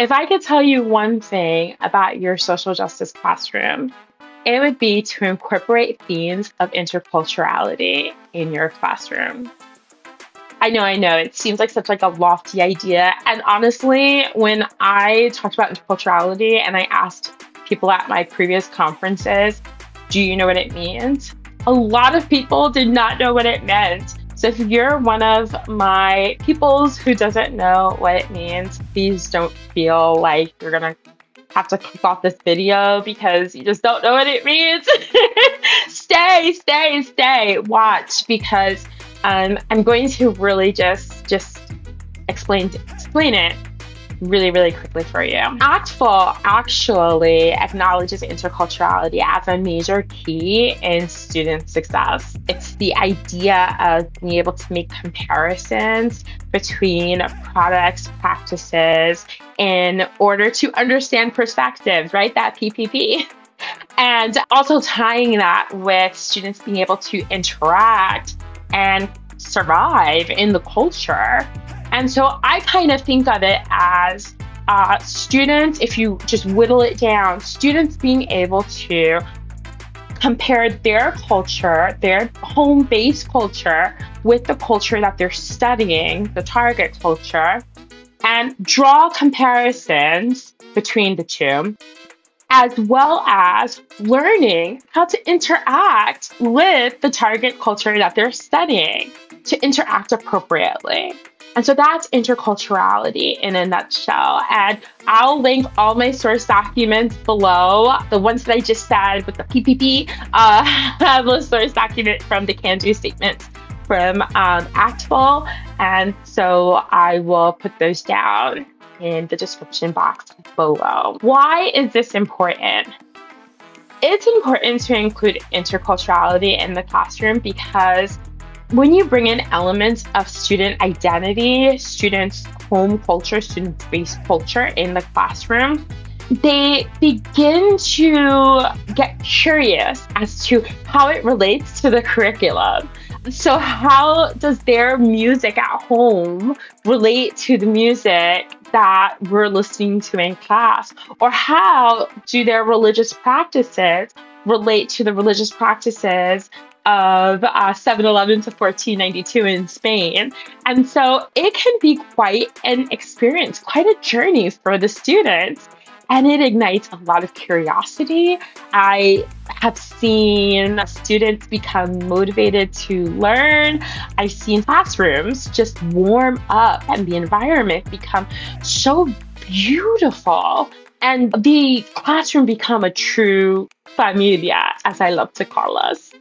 If I could tell you one thing about your social justice classroom, it would be to incorporate themes of interculturality in your classroom. I know, it seems like such like a lofty idea. And honestly, when I talked about interculturality and I asked people at my previous conferences, do you know what it means? A lot of people did not know what it meant. So if you're one of my peoples who doesn't know what it means, please don't feel like you're gonna have to click off this video because you just don't know what it means. Stay, watch, because I'm going to really just explain it really quickly for you. ACTFL actually acknowledges interculturality as a major key in student success. It's the idea of being able to make comparisons between products, practices, in order to understand perspectives, right? That PPP. And also tying that with students being able to interact and survive in the culture. And so I kind of think of it as students, if you just whittle it down, students being able to compare their culture, their home-based culture, with the culture that they're studying, the target culture, and draw comparisons between the two, as well as learning how to interact with the target culture that they're studying to interact appropriately. And so that's interculturality in a nutshell. And I'll link all my source documents below. The ones that I just said with the PPP have a source document from the can-do statements from ACTFL. And so I will put those down in the description box below. Why is this important? It's important to include interculturality in the classroom because when you bring in elements of student identity, students' home culture, student-based culture in the classroom, they begin to get curious as to how it relates to the curriculum. So how does their music at home relate to the music that we're listening to in class? Or how do their religious practices relate to the religious practices of 711 to 1492 in Spain? And so it can be quite an experience, quite a journey for the students. And it ignites a lot of curiosity. I have seen students become motivated to learn. I've seen classrooms just warm up and the environment become so beautiful. And the classroom become a true familia, as I love to call us.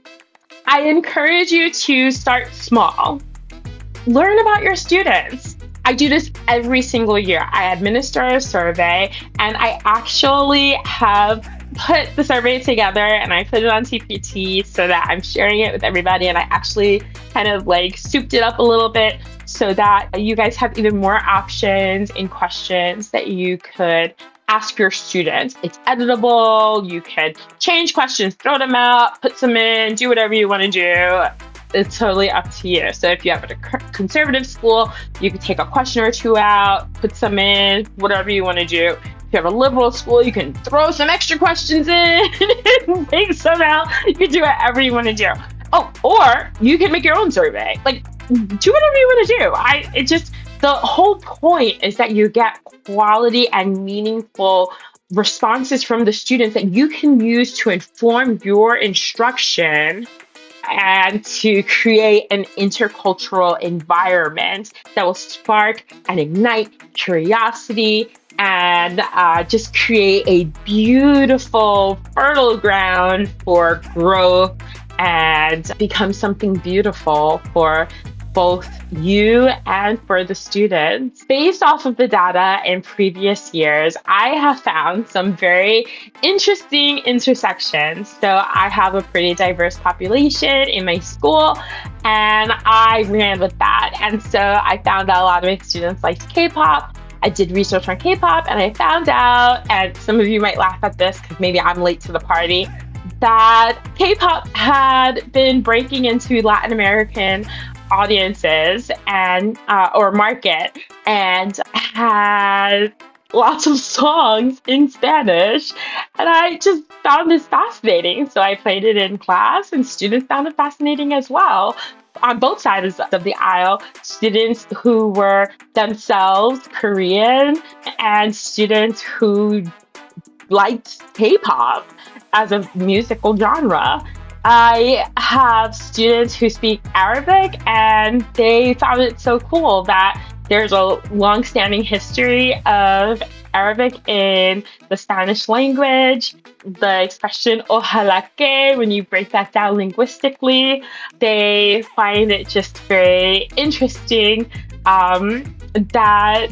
I encourage you to start small. Learn about your students. I do this every single year. I administer a survey, and I actually have put the survey together and I put it on TPT so that I'm sharing it with everybody. And I actually kind of like souped it up a little bit so that you guys have even more options and questions that you could ask your students. It's editable. You can change questions, throw them out, put some in, do whatever you want to do. It's totally up to you. So if you have a conservative school, you can take a question or two out, put some in, whatever you want to do. If you have a liberal school, you can throw some extra questions in and take some out. You can do whatever you want to do. Oh, or you can make your own survey. Like, do whatever you want to do. The whole point is that you get quality and meaningful responses from the students that you can use to inform your instruction and to create an intercultural environment that will spark and ignite curiosity and just create a beautiful, fertile ground for growth and become something beautiful for both you and for the students. Based off of the data in previous years, I have found some very interesting intersections. So I have a pretty diverse population in my school, and I ran with that. And so I found that a lot of my students liked K-pop. I did research on K-pop, and I found out, and some of you might laugh at this because maybe I'm late to the party, that K-pop had been breaking into Latin American audiences and or market, and had lots of songs in Spanish. And I just found this fascinating. So I played it in class, and students found it fascinating as well. On both sides of the aisle, students who were themselves Korean and students who liked K-pop as a musical genre. I have students who speak Arabic, and they found it so cool that there's a long-standing history of Arabic in the Spanish language. The expression ojalá que, when you break that down linguistically, they find it just very interesting that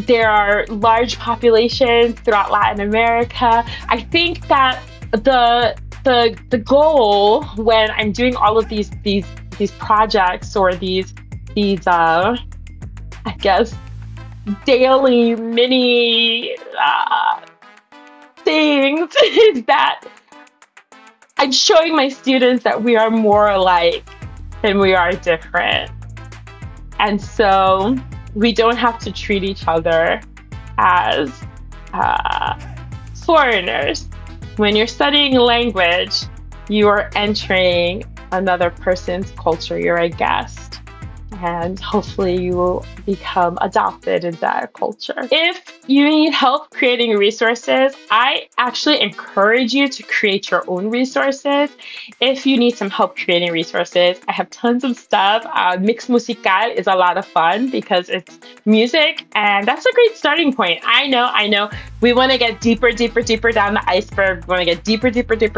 there are large populations throughout Latin America. I think that the goal when I'm doing all of these projects or these I guess daily mini things is that I'm showing my students that we are more alike than we are different. And so we don't have to treat each other as foreigners. When you're studying language, you are entering another person's culture. You're a guest, and hopefully you will become adopted in that culture. If you need help creating resources, I actually encourage you to create your own resources. If you need some help creating resources, I have tons of stuff. Mix Musical is a lot of fun because it's music, and that's a great starting point. I know. We want to get deeper down the iceberg. We want to get deeper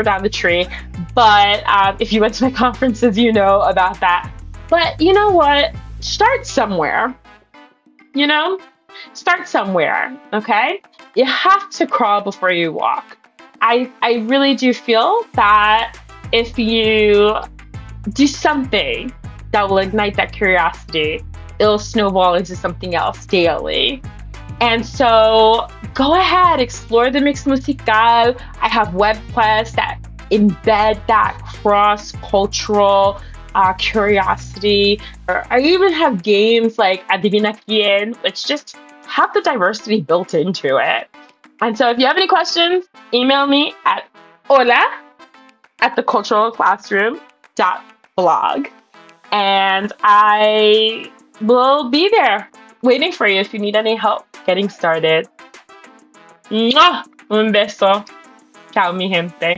down the tree. But if you went to my conferences, you know about that. But you know what? Start somewhere. Start somewhere, okay? You have to crawl before you walk. I really do feel that if you do something that will ignite that curiosity, it'll snowball into something else daily. And so go ahead, explore the Mix Musical. I have web quests that embed that cross-cultural curiosity. Or I even have games like Adivina Quién, which just have the diversity built into it. And so if you have any questions, email me at hola@theculturalclassroom.blog. And I will be there waiting for you if you need any help getting started. ¡Mua! Un beso. Chao, mi gente.